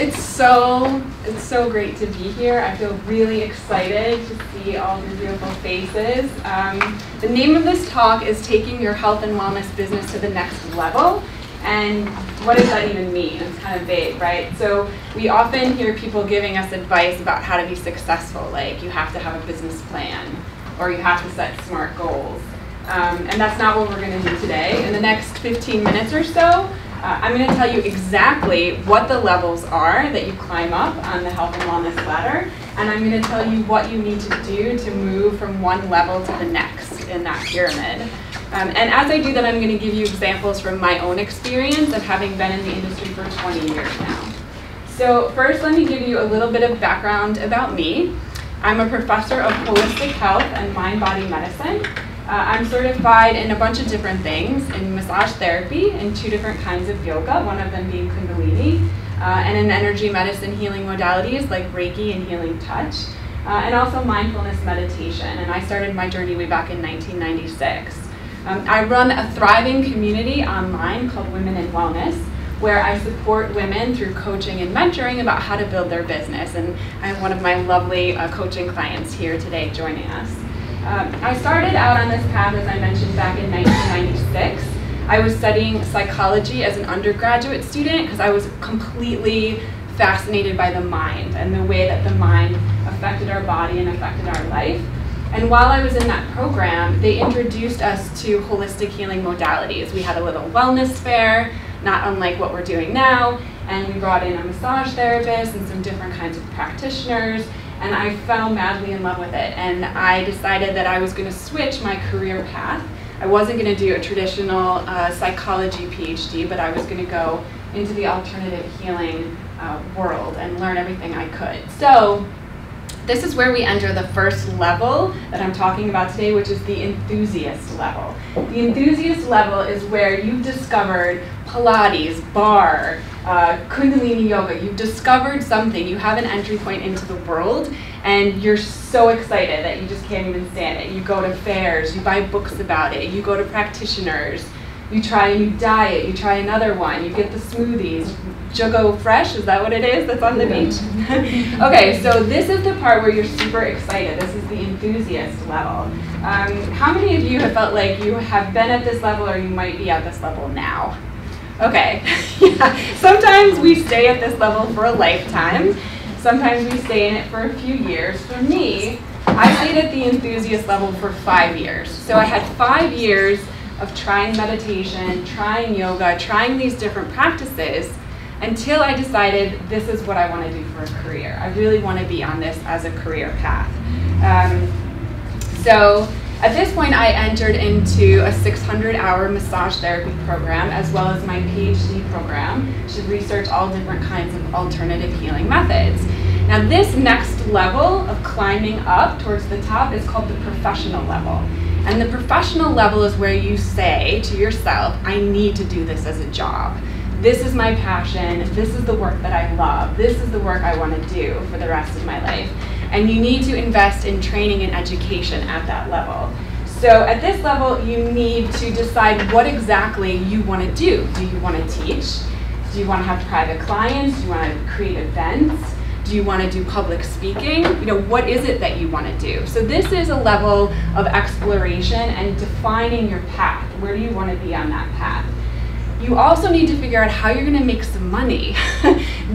It's so great to be here. I feel really excited to see all your beautiful faces. The name of this talk is Taking Your Health and Wellness Business to the Next Level. And what does that even mean? It's kind of vague, right? So we often hear people giving us advice about how to be successful, like you have to have a business plan, or you have to set smart goals. And that's not what we're going to do today. In the next 15 minutes or so, I'm going to tell you exactly what the levels are that you climb up on the health and wellness ladder, and I'm going to tell you what you need to do to move from one level to the next in that pyramid. And as I do that, I'm going to give you examples from my own experience of having been in the industry for 20 years now. So first, let me give you a little bit of background about me. I'm a professor of holistic health and mind-body medicine. I'm certified in a bunch of different things, in massage therapy, in 2 different kinds of yoga, one of them being Kundalini, and in energy medicine healing modalities like Reiki and healing touch, and also mindfulness meditation. And I started my journey way back in 1996. I run a thriving community online called Women in Wellness, where I support women through coaching and mentoring about how to build their business. And I have one of my lovely coaching clients here today joining us. I started out on this path, as I mentioned, back in 1996. I was studying psychology as an undergraduate student because I was completely fascinated by the mind and the way that the mind affected our body and affected our life. And while I was in that program, they introduced us to holistic healing modalities. We had a little wellness fair, not unlike what we're doing now, and we brought in a massage therapist and some different kinds of practitioners. And I fell madly in love with it, and I decided that I was going to switch my career path. I wasn't going to do a traditional psychology PhD, but I was going to go into the alternative healing world and learn everything I could. So this is where we enter the first level that I'm talking about today, which is the enthusiast level. The enthusiast level is where you've discovered Pilates, barre, Kundalini yoga. You've discovered something. You have an entry point into the world, and you're so excited that you just can't even stand it. You go to fairs, you buy books about it, you go to practitioners, you try a new diet, you try another one, you get the smoothies. Jogo Fresh, is that what it is that's on the beach? Okay, so this is the part where you're super excited. This is the enthusiast level. How many of you have felt like you have been at this level, or you might be at this level now? Okay, yeah. Sometimes we stay at this level for a lifetime. Sometimes we stay in it for a few years. For me, I stayed at the enthusiast level for 5 years. So I had 5 years of trying meditation, trying yoga, trying these different practices, until I decided this is what I want to do for a career. I really want to be on this as a career path. So at this point, I entered into a 600-hour massage therapy program, as well as my PhD program to research all different kinds of alternative healing methods. Now this next level of climbing up towards the top is called the professional level. And the professional level is where you say to yourself, I need to do this as a job. This is my passion, this is the work that I love, this is the work I want to do for the rest of my life. And you need to invest in training and education at that level. So at this level, you need to decide what exactly you want to do. Do you want to teach? Do you want to have private clients? Do you want to create events? Do you want to do public speaking? You know, what is it that you want to do? So this is a level of exploration and defining your path. Where do you want to be on that path? You also need to figure out how you're going to make some money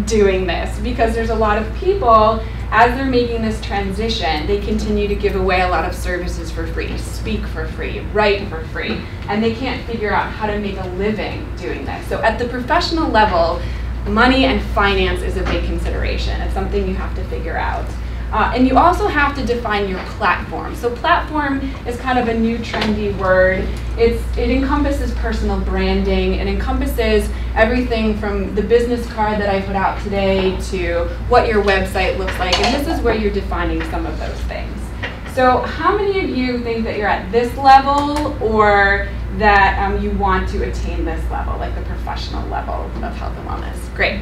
doing this, because there's a lot of people, as they're making this transition, they continue to give away a lot of services for free, speak for free, write for free, and they can't figure out how to make a living doing this. So at the professional level, money and finance is a big consideration. It's something you have to figure out. And you also have to define your platform. So platform is kind of a new trendy word. It encompasses personal branding. It encompasses everything from the business card that I put out today to what your website looks like. And this is where you're defining some of those things. So how many of you think that you're at this level, or that you want to attain this level, like the professional level of health and wellness? Great.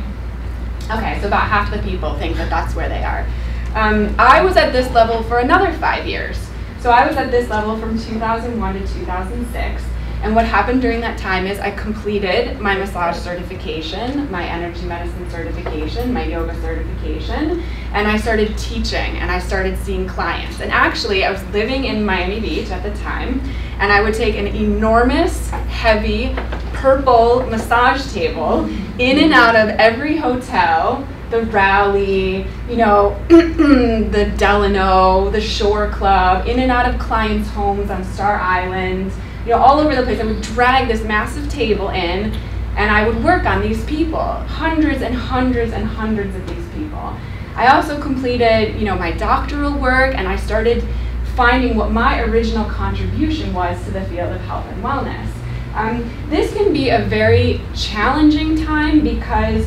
Okay, so about half the people think that that's where they are. I was at this level for another 5 years. So I was at this level from 2001 to 2006. And what happened during that time is I completed my massage certification, my energy medicine certification, my yoga certification, and I started teaching and I started seeing clients. And actually, I was living in Miami Beach at the time, and I would take an enormous, heavy, purple massage table in and out of every hotel, the Rowley, you know, the Delano, the Shore Club, in and out of clients' homes on Star Island, you know, all over the place. I would drag this massive table in, and I would work on these people, hundreds and hundreds and hundreds of these people. I also completed, you know, my doctoral work, and I started finding what my original contribution was to the field of health and wellness. This can be a very challenging time because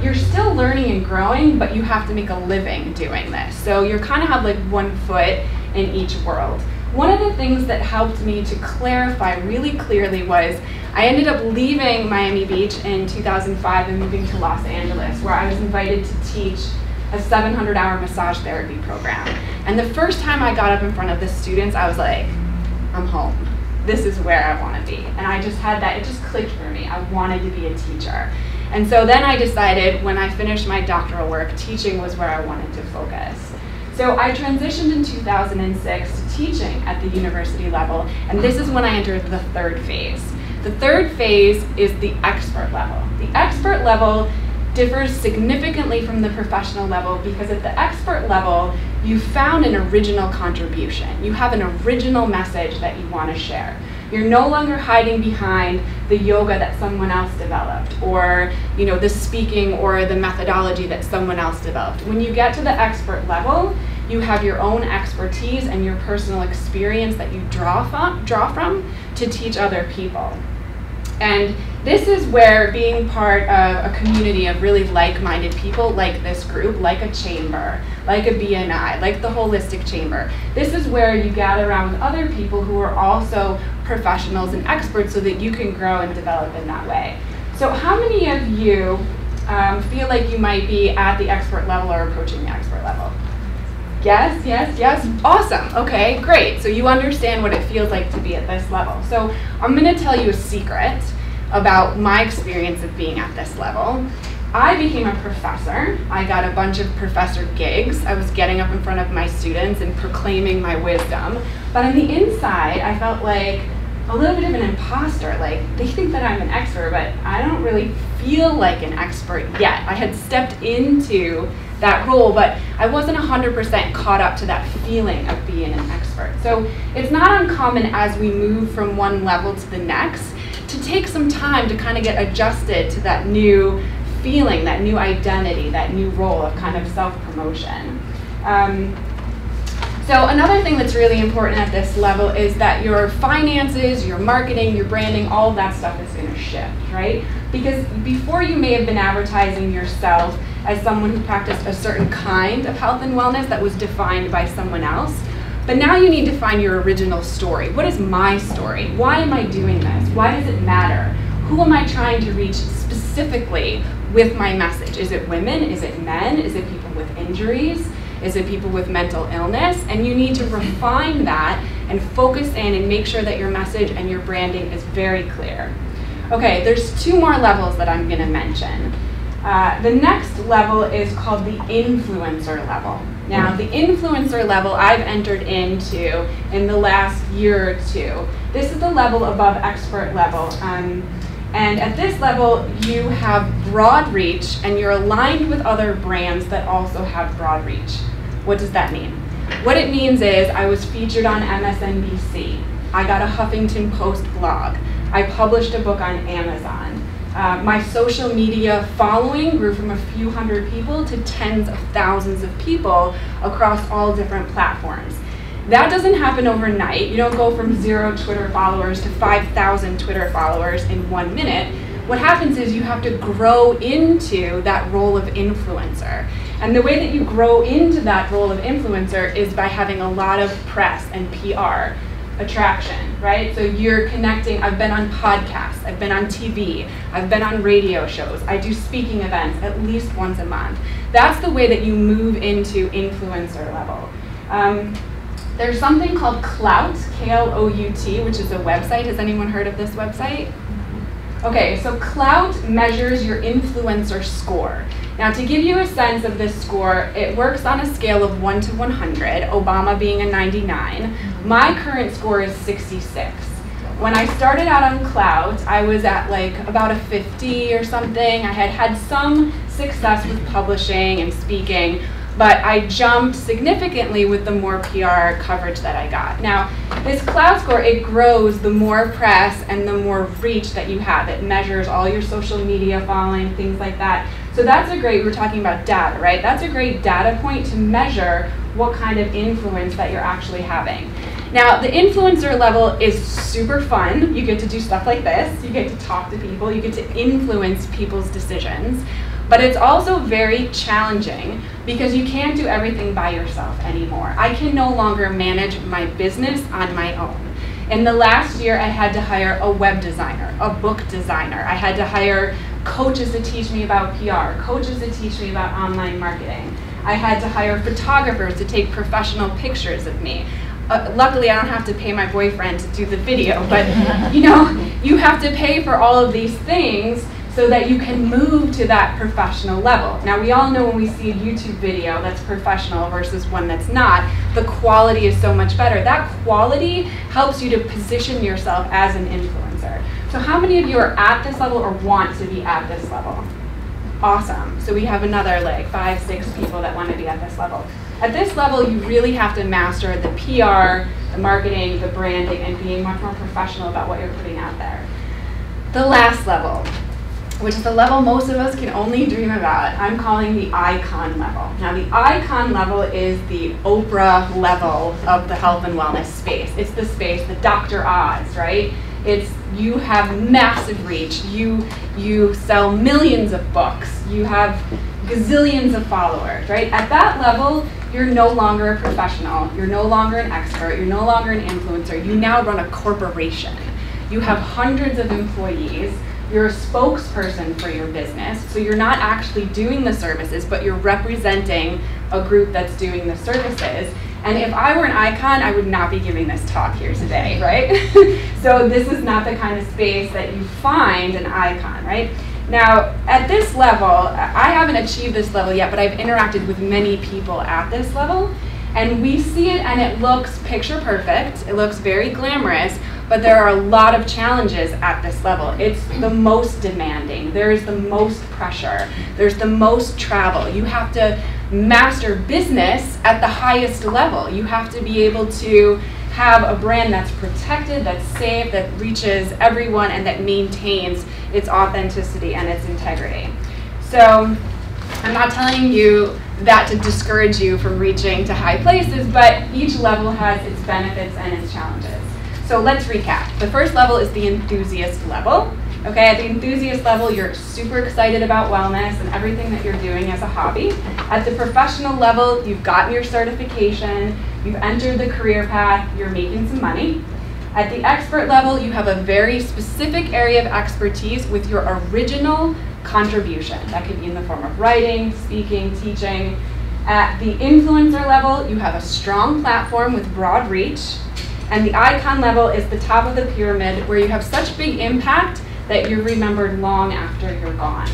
you're still learning and growing, but you have to make a living doing this. So you kind of have like one foot in each world. One of the things that helped me to clarify really clearly was I ended up leaving Miami Beach in 2005 and moving to Los Angeles, where I was invited to teach a 700-hour massage therapy program. And the first time I got up in front of the students, I was like, I'm home. This is where I want to be. And I just had that, it just clicked for me. I wanted to be a teacher. And so then I decided when I finished my doctoral work, teaching was where I wanted to focus. So I transitioned in 2006 to teaching at the university level, and this is when I entered the third phase. The third phase is the expert level. The expert level differs significantly from the professional level because at the expert level, you found an original contribution. You have an original message that you want to share. You're no longer hiding behind the yoga that someone else developed, or you know, the speaking or the methodology that someone else developed. When you get to the expert level, you have your own expertise and your personal experience that you draw from to teach other people. And this is where being part of a community of really like-minded people, like this group, like a chamber, like a BNI, like the holistic chamber, this is where you gather around with other people who are also professionals and experts so that you can grow and develop in that way. So how many of you feel like you might be at the expert level or approaching the expert level? Yes, yes, yes. Awesome. Okay, great. So you understand what it feels like to be at this level. So I'm going to tell you a secret about my experience of being at this level. I became a professor. I got a bunch of professor gigs. I was getting up in front of my students and proclaiming my wisdom. But on the inside, I felt like a little bit of an imposter. Like, they think that I'm an expert, but I don't really feel like an expert yet. I had stepped into that role, but I wasn't 100% caught up to that feeling of being an expert. So it's not uncommon as we move from one level to the next to take some time to kind of get adjusted to that new feeling, that new identity, that new role of kind of self-promotion. So another thing that's really important at this level is that your finances, your marketing, your branding, all of that stuff is going to shift, right? Because before you may have been advertising yourself as someone who practiced a certain kind of health and wellness that was defined by someone else, but now you need to find your original story. What is my story? Why am I doing this? Why does it matter? Who am I trying to reach specifically with my message? Is it women? Is it men? Is it people with injuries? Is it people with mental illness? And you need to refine that and focus in and make sure that your message and your branding is very clear. Okay, there's two more levels that I'm going to mention. The next level is called the influencer level. Now, the influencer level I've entered into in the last year or two. This is the level above expert level. And at this level, you have broad reach and you're aligned with other brands that also have broad reach. What does that mean? What it means is I was featured on MSNBC. I got a Huffington Post blog. I published a book on Amazon. My social media following grew from a few hundred people to tens of thousands of people across all different platforms. That doesn't happen overnight. You don't go from 0 Twitter followers to 5,000 Twitter followers in 1 minute. What happens is you have to grow into that role of influencer. And the way that you grow into that role of influencer is by having a lot of press and PR attraction, right? So you're connecting. I've been on podcasts, I've been on TV, I've been on radio shows, I do speaking events at least once a month. That's the way that you move into influencer level. There's something called Klout, K-L-O-U-T, which is a website. Has anyone heard of this website? Okay, so Klout measures your influencer score. Now, to give you a sense of this score, it works on a scale of 1 to 100, Obama being a 99. My current score is 66. When I started out on Klout, I was at like about a 50 or something. I had had some success with publishing and speaking, but I jumped significantly with the more PR coverage that I got. Now, this Klout score, it grows the more press and the more reach that you have. It measures all your social media following, things like that. So that's a great, we're talking about data, right? That's a great data point to measure what kind of influence that you're actually having. Now, the influencer level is super fun. You get to do stuff like this. You get to talk to people. You get to influence people's decisions. But it's also very challenging because you can't do everything by yourself anymore. I can no longer manage my business on my own. In the last year, I had to hire a web designer, a book designer. I had to hire coaches to teach me about PR, coaches to teach me about online marketing. I had to hire photographers to take professional pictures of me. Luckily, I don't have to pay my boyfriend to do the video, but you know, you have to pay for all of these things so that you can move to that professional level. Now, we all know when we see a YouTube video that's professional versus one that's not, the quality is so much better. That quality helps you to position yourself as an influencer. So how many of you are at this level or want to be at this level? Awesome. So we have another like 5, 6 people that want to be at this level. At this level, you really have to master the PR, the marketing, the branding, and being much more professional about what you're putting out there. The last level, which is the level most of us can only dream about, I'm calling the icon level. Now, the icon level is the Oprah level of the health and wellness space. It's the space, the Dr. Oz, right? It's, you have massive reach. You sell millions of books. You have gazillions of followers, right? At that level, you're no longer a professional. You're no longer an expert. You're no longer an influencer. You now run a corporation. You have hundreds of employees. You're a spokesperson for your business. So you're not actually doing the services, but you're representing a group that's doing the services. And if I were an icon, I would not be giving this talk here today, right? So this is not the kind of space that you find an icon, right? Now, at this level, I haven't achieved this level yet, but I've interacted with many people at this level, and we see it and it looks picture perfect. It looks very glamorous, but there are a lot of challenges at this level. It's the most demanding. There's the most pressure. There's the most travel. You have to master business at the highest level. You have to be able to have a brand that's protected, that's safe, that reaches everyone, and that maintains its authenticity and its integrity. So I'm not telling you that to discourage you from reaching to high places, but each level has its benefits and its challenges. So let's recap. The first level is the enthusiast level. Okay, at the enthusiast level, you're super excited about wellness and everything that you're doing as a hobby. At the professional level, you've gotten your certification, you've entered the career path, you're making some money. At the expert level, you have a very specific area of expertise with your original contribution. That could be in the form of writing, speaking, teaching. At the influencer level, you have a strong platform with broad reach. And the icon level is the top of the pyramid where you have such big impact that you're remembered long after you're gone.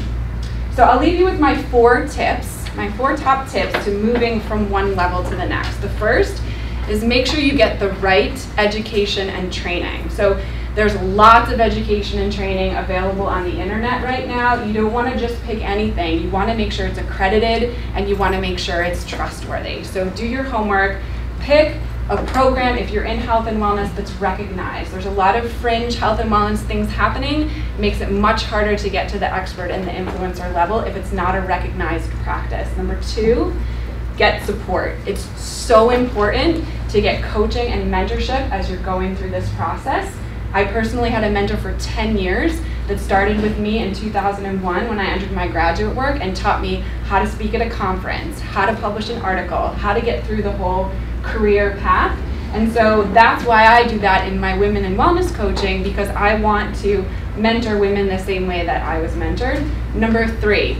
So I'll leave you with my 4 tips, my 4 top tips to moving from one level to the next. The first is make sure you get the right education and training. So there's lots of education and training available on the internet right now. You don't want to just pick anything. You want to make sure it's accredited and you want to make sure it's trustworthy. So do your homework, pick a program if you're in health and wellness that's recognized. There's a lot of fringe health and wellness things happening. It makes it much harder to get to the expert and the influencer level if it's not a recognized practice. Number 2, get support. It's so important to get coaching and mentorship as you're going through this process. I personally had a mentor for 10 years that started with me in 2001 when I entered my graduate work and taught me how to speak at a conference, how to publish an article, how to get through the whole career path. And so that's why I do that in my women in wellness coaching, because I want to mentor women the same way that I was mentored. Number 3,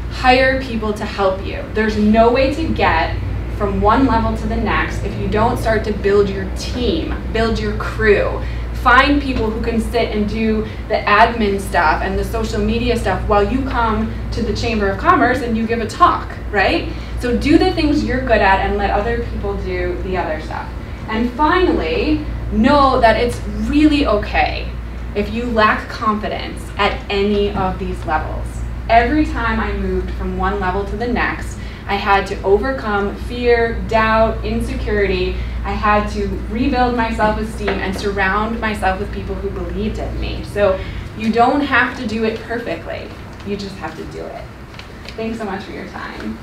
hire people to help you. There's no way to get from one level to the next if you don't start to build your team, build your crew. Find people who can sit and do the admin stuff and the social media stuff while you come to the Chamber of Commerce and you give a talk, right? So do the things you're good at and let other people do the other stuff. And finally, know that it's really okay if you lack confidence at any of these levels. Every time I moved from one level to the next, I had to overcome fear, doubt, insecurity. I had to rebuild my self-esteem and surround myself with people who believed in me. So you don't have to do it perfectly. You just have to do it. Thanks so much for your time.